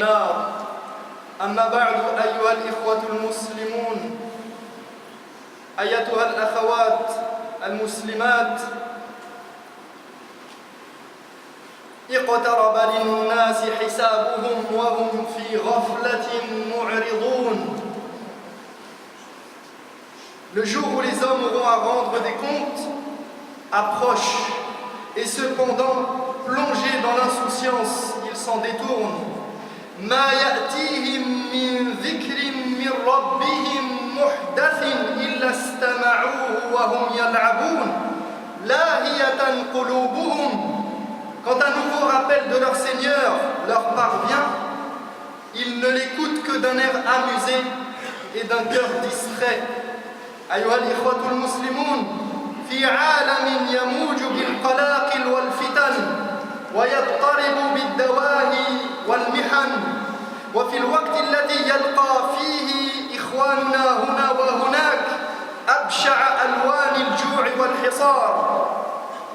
النار. أما بعد أيها الإخوة المسلمون، أيتها الأخوات المسلمات، اقترب للناس حسابهم وهم في غفلة معرضون. Le jour où les hommes auront à rendre des comptes approche, et cependant, plongés dans l'insouciance, ils s'en détournent. ما يأتيهم من ذكر من ربهم محدث إلا استمعوه وهم يلعبون لاهية قلوبهم. Quand un nouveau rappel de leur Seigneur leur parvient, ils ne l'écoutent que d'un air amusé et d'un cœur distrait. أيها الإخوة المسلمون، في عالم يموج بالقلاقل والفتن ويضطرب بالدواهي والمحن، وفي الوقت الذي يلقى فيه إخواننا هنا وهناك أبشع ألوان الجوع والحصار،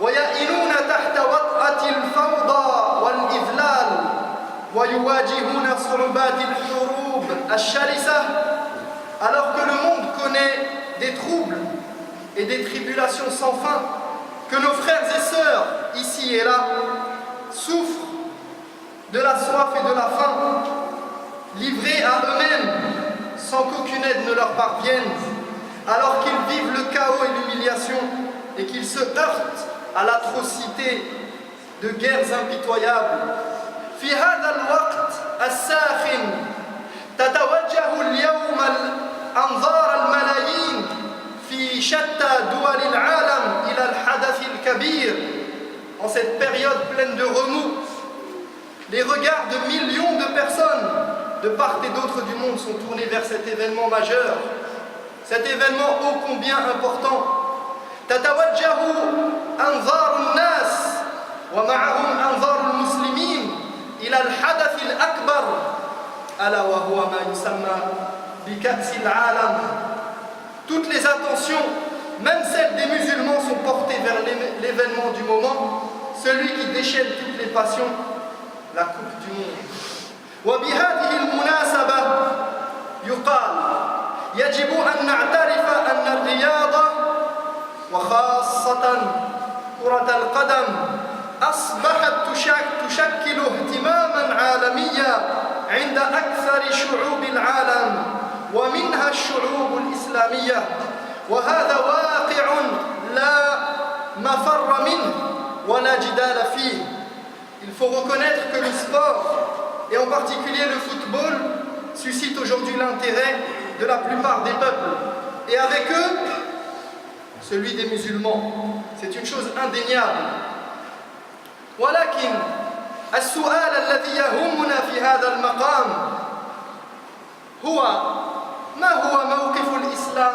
ويئنون تحت وطأة الفوضى والإذلال، ويواجهون صعوبات الحروب الشرسة، alors que le monde connaît des troubles et des tribulations sans fin, que nos frères et sœurs, ici et là, souffrent de la soif et de la faim, livrés à eux-mêmes, sans qu'aucune aide ne leur parvienne, alors qu'ils vivent le chaos et l'humiliation, et qu'ils se heurtent à l'atrocité de guerres impitoyables. في هذا الوقت الساخن تتوجه اليوم أنظار الملايين في شتى دول العالم إلى الحدث الكبير. En cette période pleine de remous, les regards de millions de personnes de part et d'autre du monde sont tournés vers cet événement majeur, cet événement ô combien important. تتوجه أنظار الناس ومعهم أنظار المسلمين إلى الحدث الأكبر ألا وهو ما يسمى بكأس العالم. Toutes les attentions, même celles des musulmans, sont portées vers l'événement du moment, celui qui déchaîne toutes les passions, la coupe du monde. وبهذه المناسبة يقال يجب أن نعترف أن الرياضة وخاصة كرة القدم أصبحت تشكل اهتماما عالميا عند أكثر شعوب العالم ومنها الشعوب الإسلامية، وهذا واقع لا مفر منه ولا جدال فيه. Il faut reconnaître que le sport, et en particulier le football, suscite aujourd'hui l'intérêt de la plupart des peuples, et avec eux, celui des musulmans. C'est une chose indéniable. ولكن السؤال الذي يهمنا في هذا المقام هو ما هو موقف الإسلام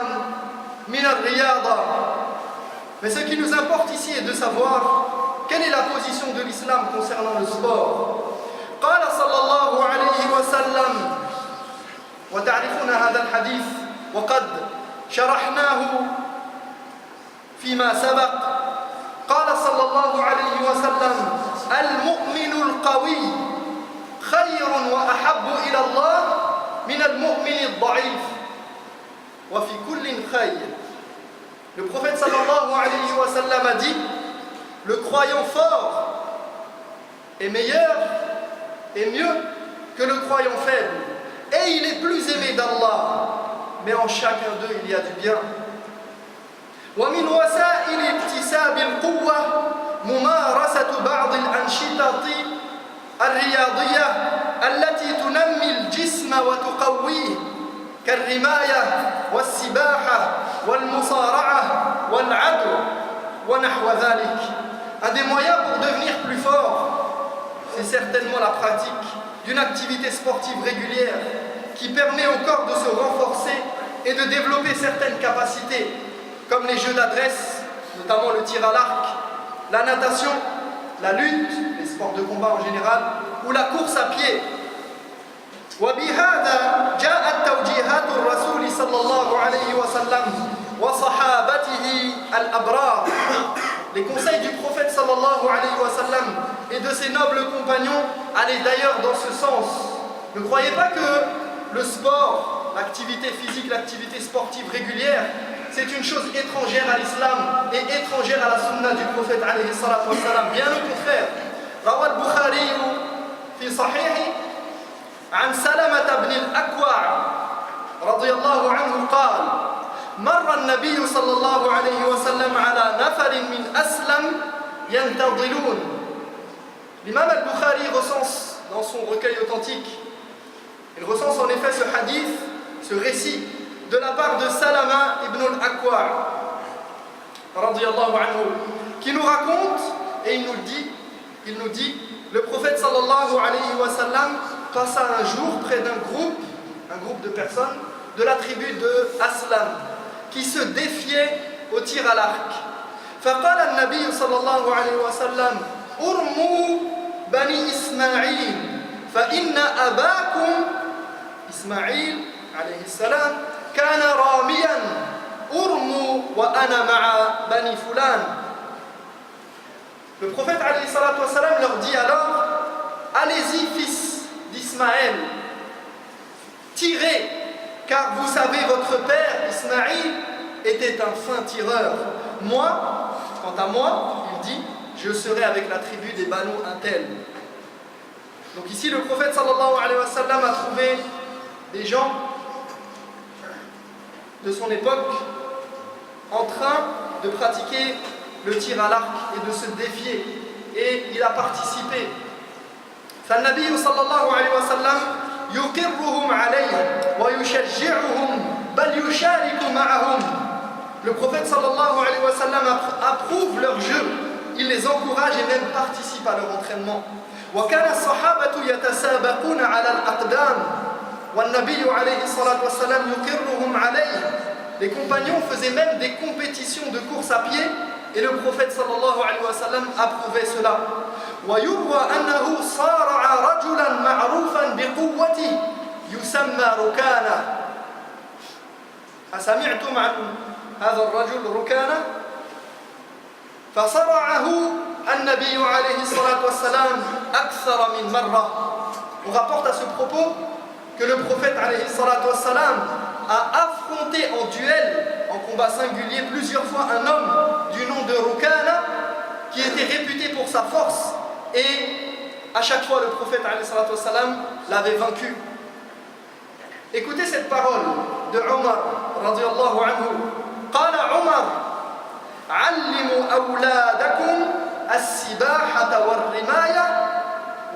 من الرياضة. Mais ce qui nous importe ici est de savoir quelle est la position de l'islam concernant le sport. قال صلى الله عليه وسلم، وتعرفون هذا الحديث وقد شرحناه فيما سبق، قال صلى الله عليه وسلم: المؤمن القوي خير وأحب إلى الله من المؤمن الضعيف وفي كل خير. Le prophète sallallahu alayhi wa sallam a dit: le croyant fort est meilleur et mieux que le croyant faible, et il est plus aimé d'Allah, mais en chacun d'eux il y a du bien. ومن وسائل اكتساب القوة ممارسة بعض الأنشطة الرياضية التي تنمي الجسم وتقويه كالرماية والسباحة والمصارعة والعدو ونحو ذلك. Un des moyens pour devenir plus fort, c'est certainement la pratique d'une activité sportive régulière qui permet au corps de se renforcer et de développer certaines capacités, comme les jeux d'adresse, notamment le tir à l'arc, la natation, la lutte, les sports de combat en général, ou la course à pied. وبهذا جاءت توجيهات الرسول صلى الله عليه وسلم وصحابته الأبرار. Les conseils du prophète sallallahu alayhi wa sallam et de ses nobles compagnons allaient d'ailleurs dans ce sens. Ne croyez pas que le sport, l'activité physique, l'activité sportive régulière, c'est une chose étrangère à l'islam et étrangère à la sunna du prophète alayhi salatu wassalam. Bien au contraire. روى البخاري في صحيحه عن سلمة بن الأكوع رضي الله عنه قال مر النبي صلى الله عليه وسلم على نفر من أسلم ينتظلون. L'imam al-Bukhari recense dans son recueil authentique, il recense en effet ce hadith, ce récit de la part de Salama ibn al-Akwa radiyallahu anhu, qui nous raconte et il nous dit, le prophète sallallahu alayhi wa sallam passa un jour près d'un groupe de personnes de la tribu de Aslam qui se défiaient au tir à l'arc. فقال النبي صلى الله عليه وسلم ارموا بني إسماعيل فإن أباكم إسماعيل عليه السلام كان راميا ارموا وأنا مع بني فلان. Le prophète alayhi salatu wassalam leur dit alors: allez-y, fils d'Ismaël, tirez, car vous savez, votre père Ismaïl était un fin tireur. Moi, quant à moi, il dit, je serai avec la tribu des Banu Intel. Donc ici, le prophète sallallahu alayhi wa sallam a trouvé des gens de son époque en train de pratiquer le tir à l'arc et de se défier, et il a participé. فالنبي صلى الله عليه وسلم يقرهم عليه ويشجعهم بل يشارك معهم. Le prophète sallallahu alayhi wa sallam approuve leur jeu, il les encourage et même participe à leur entraînement. وكان الصحابة يتسابقون على الأقدام والنبي عليه الصلاة والسلام يقرهم عليه. Les compagnons faisaient même des compétitions de course à pied et le prophète sallallahu alayhi wa sallam approuvait cela. ويروى أنه صارع رجلا معروفا بقوته يسمى ركانة. أسمعتم عن هذا الرجل ركانة؟ فصرعه النبي عليه الصلاة والسلام أكثر من مرة. On rapporte à ce propos que le prophète alayhi salatu wassalam a affronté en duel, en combat singulier, plusieurs fois un homme du nom de Rukana qui était réputé pour sa force, et à chaque fois le prophète alayhi salatu wassalam l'avait vaincu. Écoutez cette parole de Omar radiyallahu anhu. قال عمر علموا أولادكم السباحة والرماية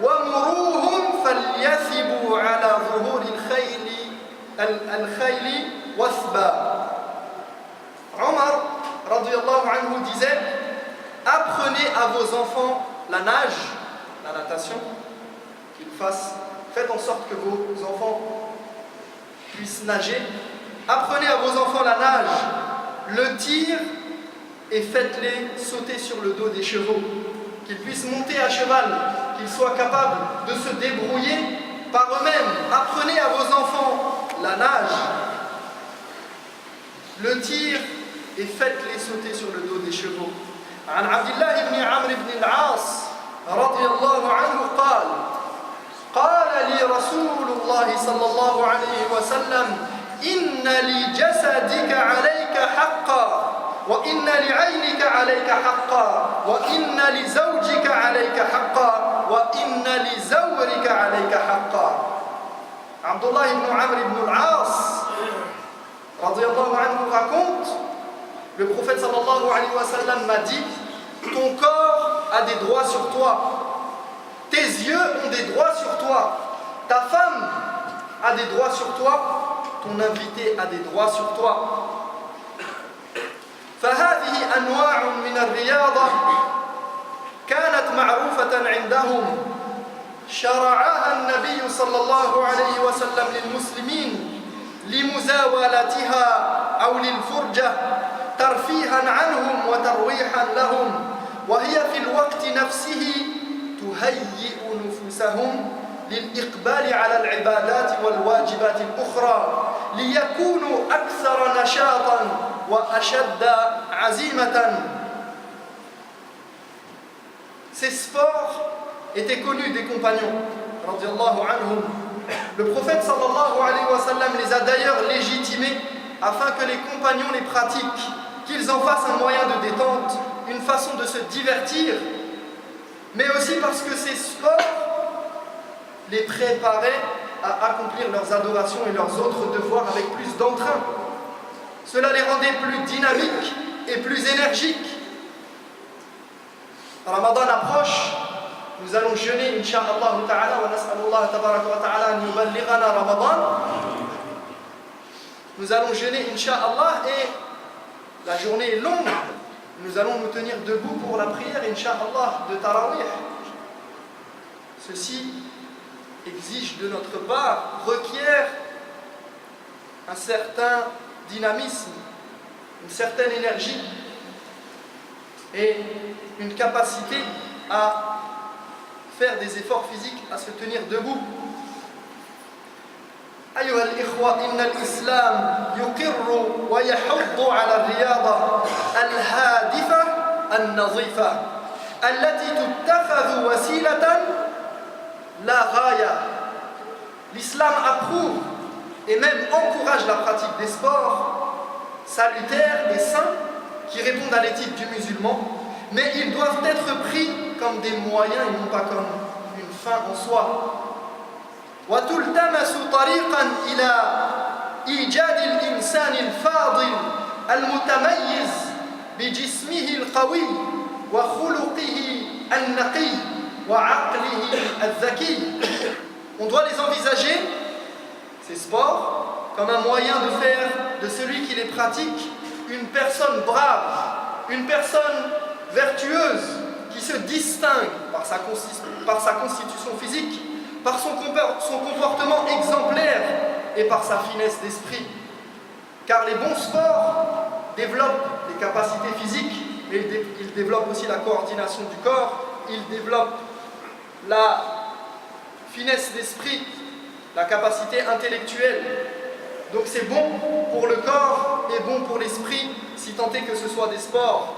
ومروهم فليثبوا على ظهور الخيل وثبا. Omar radiyallahu anhu disait: apprenez à vos enfants la nage, la natation, faites en sorte que vos enfants puissent nager. Apprenez à vos enfants la nage, le tir, et faites-les sauter sur le dos des chevaux, qu'ils puissent monter à cheval, qu'ils soient capables de se débrouiller par eux-mêmes. Apprenez à vos enfants la nage, le tir, et faites-les sauter sur le dos des chevaux. عن عبد الله بن عمرو بن العاص رضي الله عنه قال لي رسول الله صلى الله عليه وسلم إن لجسدك عليك حقا وإن لعينك عليك حقا وإن لزوجك عليك حقا وإن لزورك عليك حقا. عبد الله بن عمرو بن العاص رضي الله عنه raconte: le prophète sallallahu alayhi wa sallam m'a dit, ton corps a des droits sur toi, tes yeux ont des droits sur toi, ta femme a des droits sur toi, ton invité a des droits sur toi. فهذه أنواع من الرياضة كانت معروفة عندهم شرعها النبي صلى الله عليه وسلم للمسلمين لمزاولتها أو للفرجة ترفيها عنهم وترويحا لهم، وهي في الوقت نفسه تهيئ نفوسهم للإقبال على العبادات والواجبات الأخرى ليكونوا أكثر نشاطا وأشد عزيمة. Ces sports étaient connus des compagnons, radiyallahu anhum, Le prophète sallallahu alayhi wa sallam les a d'ailleurs légitimés afin que les compagnons les pratiquent, qu'ils en fassent un moyen de détente, une façon de se divertir, mais aussi parce que ces sports les préparaient à accomplir leurs adorations et leurs autres devoirs avec plus d'entrain. Cela les rendait plus dynamiques et plus énergiques. Ramadan approche, nous allons jeûner, incha'Allah ta'ala, wa nas'alullah tabaraka wa ta'ala an yuballighana Ramadan. Nous allons jeûner, incha'Allah, et la journée est longue. Nous allons nous tenir debout pour la prière, incha'Allah, de Tarawih. Ceci exige de notre part, requiert un certain dynamisme, une certaine énergie et une capacité à faire des efforts physiques, à se tenir debout. أيها الإخوة إن الإسلام يقر ويحض على الرياضة الهادفة النظيفة التي تتخذ وسيلة لا غاية. L'islam approuve et même encourage la pratique des sports salutaires et sains qui répondent à l'éthique du musulman, mais ils doivent être pris comme des moyens et non pas comme une fin en soi. وتلتمس طريقا إلى إيجاد الإنسان الفاضل المتميز بجسمه القوي وخلقه النقي وعقله الذكي. On doit les envisager, ces sports, comme un moyen de faire de celui qui les pratique une personne brave, une personne vertueuse qui se distingue par sa constitution physique, par son comportement exemplaire et par sa finesse d'esprit. Car les bons sports développent les capacités physiques, mais ils développent aussi la coordination du corps, ils développent la finesse d'esprit, la capacité intellectuelle. Donc c'est bon pour le corps et bon pour l'esprit, si tant est que ce soit des sports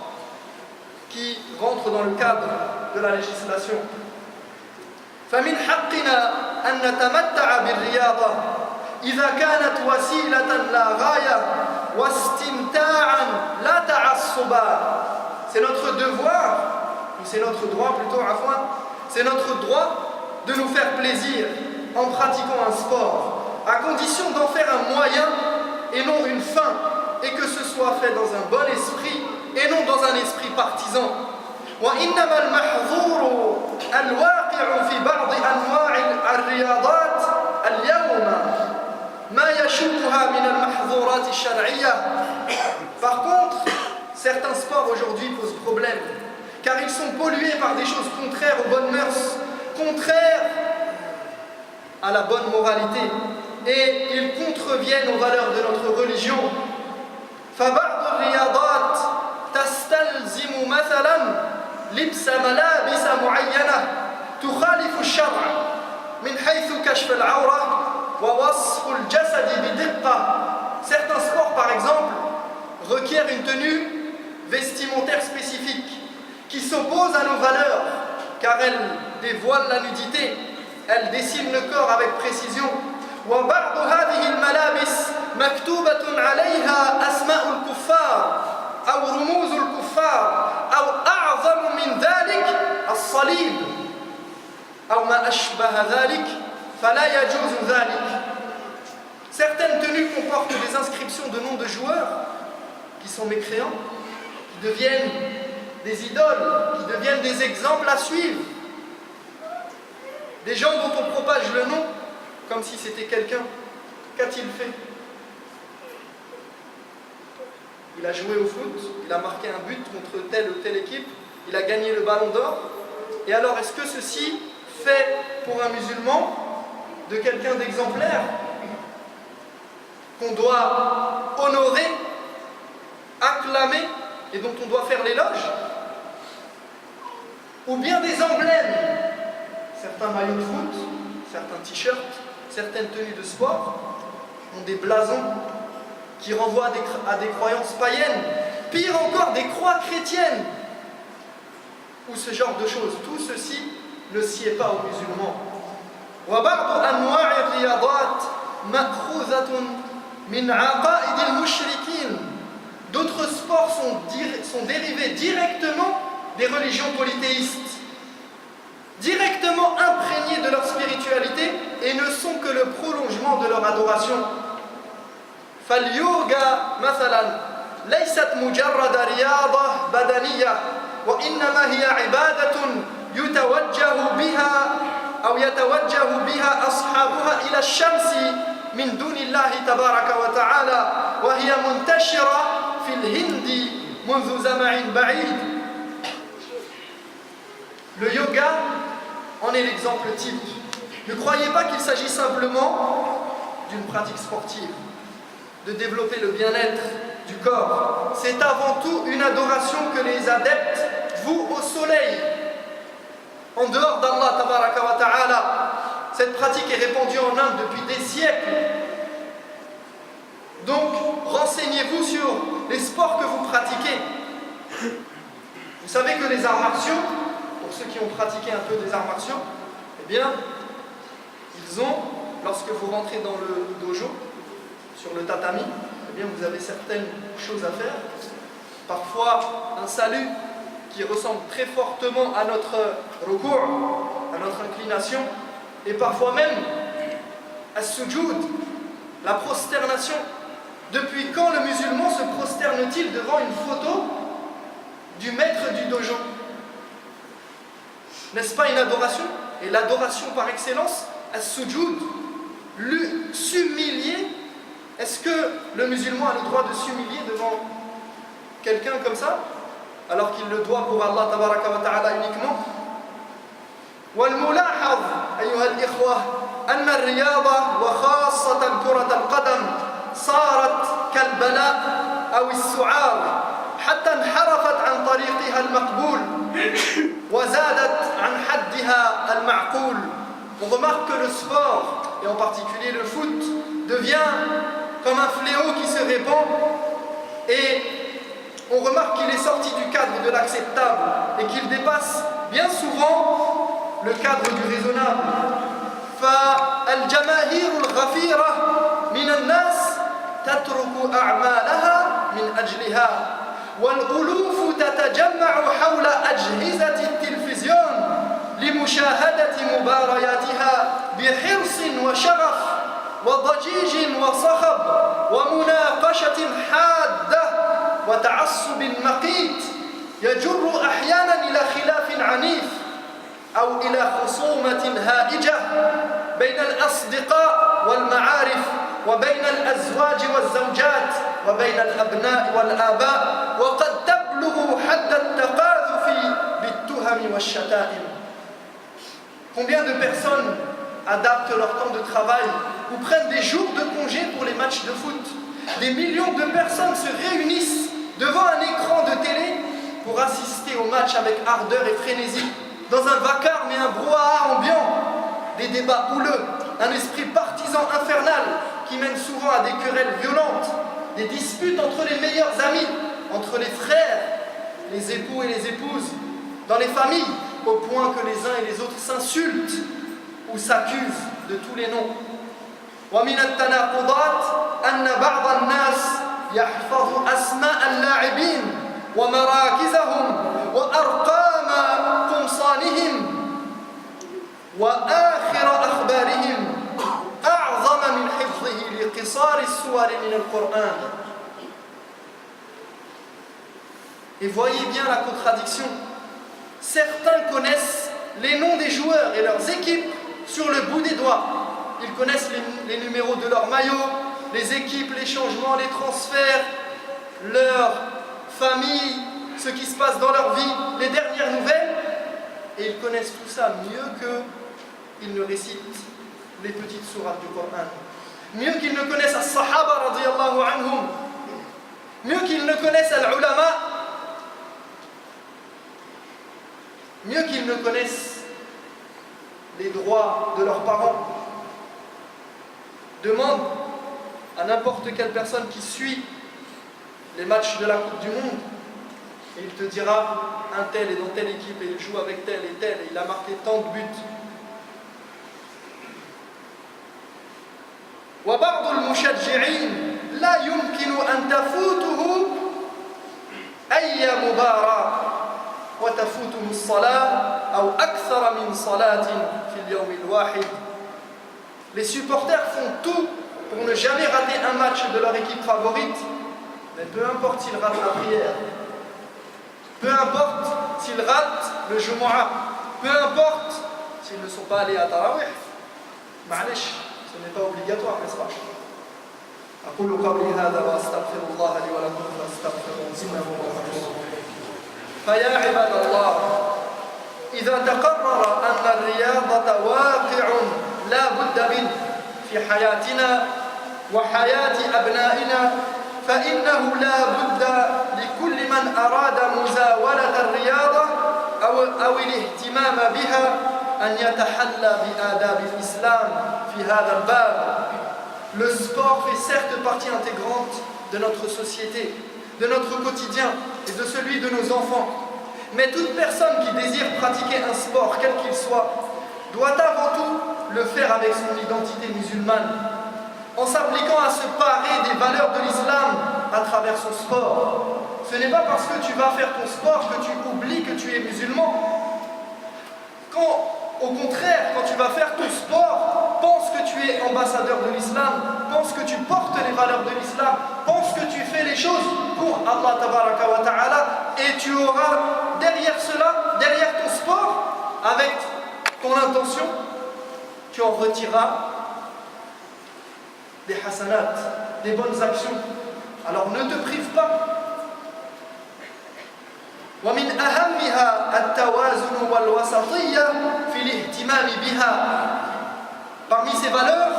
qui rentrent dans le cadre de la législation. فمن حقنا أن نتمتع بالرياضة إذا كانت وسيلة لا غاية واستمتاعا لا تعصبا. C'est notre devoir, ou c'est notre droit plutôt, c'est notre droit de nous faire plaisir en pratiquant un sport, à condition d'en faire un moyen et non une fin, et que ce soit fait dans un bon esprit et non dans un esprit partisan. وإنما المحظور الواقع في بعض أنواع الرياضات اليوم ما يشوبها من المحظورات الشرعية. Par contre, certains sports aujourd'hui posent problème, car ils sont pollués par des choses contraires aux bonnes mœurs, contraires à la bonne moralité, et ils contreviennent aux valeurs de notre religion. فبعض الرياضات تستلزم مثلا لبس ملابس معينة تخالف الشرع من حيث كشف العورة ووصف الجسد بدقة. Certains sports, par exemple, requièrent une tenue vestimentaire spécifique qui s'oppose à nos valeurs, car elle dévoile la nudité, elle dessine le corps avec précision. وبعض هذه الملابس مكتوبة عليها أسماء الكفار أو رموز الكفار أو أعظم من ذلك الصليب أو ما أشبه ذلك فلا يجوز ذلك. Certaines tenues comportent des inscriptions de noms de joueurs qui sont mécréants, qui deviennent des idoles, qui deviennent des exemples à suivre. Des gens dont on propage le nom comme si c'était quelqu'un. Qu'a-t-il fait? Il a joué au foot, il a marqué un but contre telle ou telle équipe, il a gagné le ballon d'or. Et alors, est-ce que ceci fait pour un musulman de quelqu'un d'exemplaire, qu'on doit honorer, acclamer et dont on doit faire l'éloge? Ou bien des emblèmes, certains maillots de foot, certains t-shirts, certaines tenues de sport ont des blasons qui renvoient à des croyances païennes, pire encore des croix chrétiennes, ou ce genre de choses. Tout ceci ne sied pas aux musulmans. وبعض أنواع الرياضات مأخوذة من عقائد المشركين. D'autres sports sont dérivés directement des religions polythéistes, directement imprégnés de leur spiritualité et ne sont que le prolongement de leur adoration. فاليوغا مثلا ليست مجرد رياضة بدنية وإنما هي عبادة يتوجه بها أصحابها إلى الشمس من دون الله تبارك وتعالى وهي منتشرة في الهند منذ زمن بعيد. Le yoga en est l'exemple type. Ne croyez pas qu'il s'agit simplement d'une pratique sportive, de développer le bien-être du corps. C'est avant tout une adoration que les adeptes vouent au soleil. En dehors d'Allah tabaraka wa ta'ala, cette pratique est répandue en Inde depuis des siècles. Donc, renseignez-vous sur les sports que vous pratiquez. Vous savez que les arts martiaux, pour ceux qui ont pratiqué un peu des arts martiaux, eh bien, ils ont, lorsque vous rentrez dans le dojo, sur le tatami, eh bien, vous avez certaines choses à faire. Parfois, un salut qui ressemble très fortement à notre ruku', à notre inclination, et parfois même à sujoud, la prosternation. Depuis quand le musulman se prosterne-t-il devant une photo du maître du dojo? N'est-ce pas une adoration? Et l'adoration par excellence, as-sujoud, s'humilier. Est-ce que le musulman a le droit de s'humilier devant quelqu'un comme ça, alors qu'il le doit pour Allah tabaraka wa ta'ala uniquement? والملاحظ أيها الإخوة أن الرياضة وخاصة كرة القدم صارت كالبلاء أو السعار حتى انحرفت عن طريقها المقبول وزادت عن حدها المعقول. On remarque que le sport, et en particulier le foot, devient comme un fléau qui se répand, et on remarque qu'il est sorti du cadre de l'acceptable et qu'il dépasse bien souvent le cadre du raisonnable. فالجماهير الغفيرة من الناس تترك أعمالها من أجلها والألوف تتجمع حول أجهزة التلفزيون لمشاهدة مبارياتها بحرص وشغف وضجيج وصخب ومناقشة حادة وتعصب مقيت يجر أحيانا إلى خلاف عنيف أو إلى خصومة هائجة بين الأصدقاء والمعارف وبين الأزواج والزوجات وبين الأبناء والآباء وقد تبلغ حد التقاذف بالتهم والشتائم. Combien de personnes adaptent leur temps de travail ou prennent des jours de congé pour les matchs de foot? Des millions de personnes se réunissent devant un écran de télé pour assister au match avec ardeur et frénésie, dans un vacarme et un brouhaha ambiant, des débats houleux, un esprit partisan infernal qui mène souvent à des querelles violentes, des disputes entre les meilleurs amis, entre les frères, les époux et les épouses, dans les familles, au point que les uns et les autres s'insultent ou s'accusent de tous les noms. ومن التناقضات أن بعض الناس يحفظ أسماء اللاعبين ومراكزهم وأرقام قمصانهم وآخر أخبارهم أعظم من حفظه لقصار السور من القرآن. Et voyez bien la contradiction. Certains connaissent les noms des joueurs et leurs équipes sur le bout des doigts. Ils connaissent les numéros de leur maillot, les équipes, les changements, les transferts, leur famille, ce qui se passe dans leur vie, les dernières nouvelles. Et ils connaissent tout ça mieux qu'ils ne récitent les petites sourates du Coran. Mieux qu'ils ne connaissent as-Sahaba radiyallahu anhum. Mieux qu'ils ne connaissent al-Ulama. Mieux qu'ils ne connaissent les droits de leurs parents. Demande à n'importe quelle personne qui suit les matchs de la Coupe du Monde et il te dira un tel est dans telle équipe et il joue avec tel et tel et il a marqué tant de buts. لا يمكن أن تفوته أي مباراة وتفوته الصلاة أو أكثر من صلاة في اليوم الواحد. Les supporters font tout pour ne jamais rater un match de leur équipe favorite, mais peu importe s'ils ratent la prière, peu importe s'ils ratent le Jumu'ah, peu importe s'ils ne sont pas allés à Tarawih, معلش, ce n'est pas obligatoire, n'est-ce pas? أقول قولي هذا وأستغفر الله لي ولكم فاستغفروه إنه هو الغفور الرحيم. فيا عباد الله، إذا تقرر أن الرياضة واقع لا بد منه في حياتنا وحياة أبنائنا، فإنه لا بد لكل من أراد مزاولة الرياضة أو الاهتمام بها أن يتحلى بآداب الإسلام في هذا الباب. Le sport fait certes partie intégrante de notre société, de notre quotidien et de celui de nos enfants. Mais toute personne qui désire pratiquer un sport, quel qu'il soit, doit avant tout le faire avec son identité musulmane, en s'appliquant à se parer des valeurs de l'islam à travers son sport. Ce n'est pas parce que tu vas faire ton sport que tu oublies que tu es musulman. Au contraire, quand tu vas faire ton sport, pense que tu es ambassadeur de l'islam, pense que tu portes les valeurs de l'islam, pense que tu fais les choses pour Allah tabaraka wa ta'ala, et tu auras derrière cela, derrière ton sport, avec ton intention, tu en retireras des hasanat, des bonnes actions. Alors ne te prive pas. ومن أهمها التوازن والوسطية في الاهتمام بها. Parmi ces valeurs,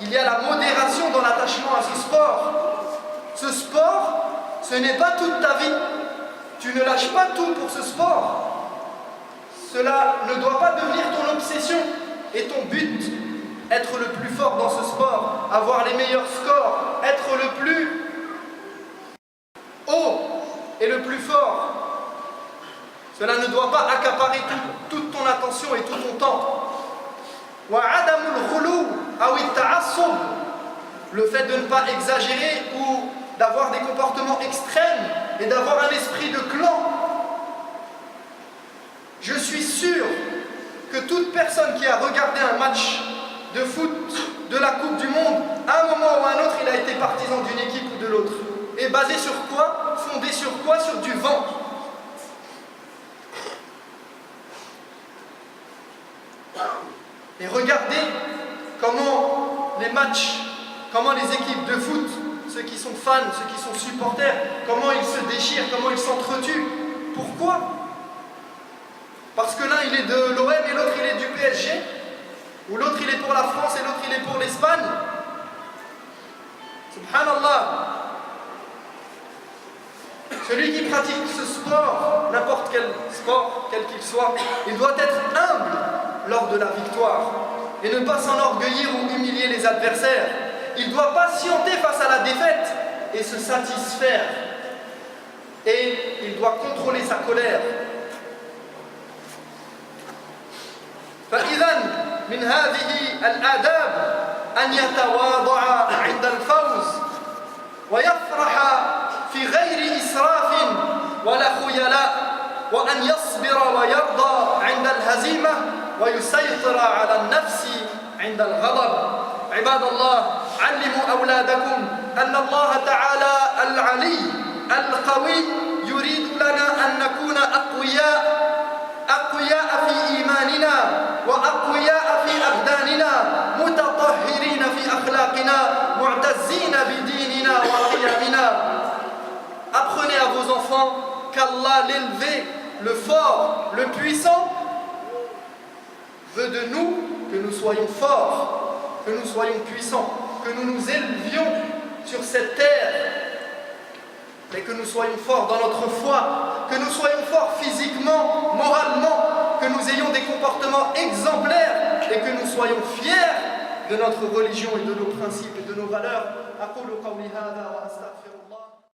il y a la modération dans l'attachement à ce sport. Ce sport, ce n'est pas toute ta vie. Tu ne lâches pas tout pour ce sport. Cela ne doit pas devenir ton obsession et ton but. Être le plus fort dans ce sport, avoir les meilleurs scores, être le plus haut et le plus fort. Cela ne doit pas accaparer toute ton attention et tout ton temps. Le fait de ne pas exagérer ou d'avoir des comportements extrêmes et d'avoir un esprit de clan. Je suis sûr que toute personne qui a regardé un match de foot de la Coupe du Monde, à un moment ou à un autre, il a été partisan d'une équipe ou de l'autre. Et basé sur quoi? Fondé sur quoi? Sur du vent. Et regardez comment les matchs, comment les équipes de foot, ceux qui sont fans, ceux qui sont supporters, comment ils se déchirent, comment ils s'entretuent. Pourquoi? Parce que l'un il est de l'OM et l'autre il est du PSG, ou l'autre il est pour la France et l'autre il est pour l'Espagne. Subhanallah. Celui qui pratique ce sport, n'importe quel sport, quel qu'il soit, il doit être humble lors de la victoire et ne pas s'enorgueillir ou humilier les adversaires. Il doit patienter face à la défaite et se satisfaire. Et il doit contrôler sa colère. فإذا من هذه الآداب أن يتواضع عند الفوز ويفرح في غير إسراف ولا خيلاء وأن يصبر ويرضى عند الهزيمة ويسيطر على النفس عند الغضب. عباد الله، علموا أولادكم أن الله تعالى العلي القوي يريد لنا أن نكون أقوياء في إيماننا وأقوياء في أبداننا متطهرين في أخلاقنا معتزين بديننا وقيمنا. Apprenez à vos enfants qu'Allah l'élevé, le fort, le puissant veut de nous que nous soyons forts, que nous soyons puissants, que nous nous élevions sur cette terre, mais que nous soyons forts dans notre foi, que nous soyons forts physiquement, moralement, que nous ayons des comportements exemplaires et que nous soyons fiers de notre religion et de nos principes et de nos valeurs. أقول قولي هذا وأستغفر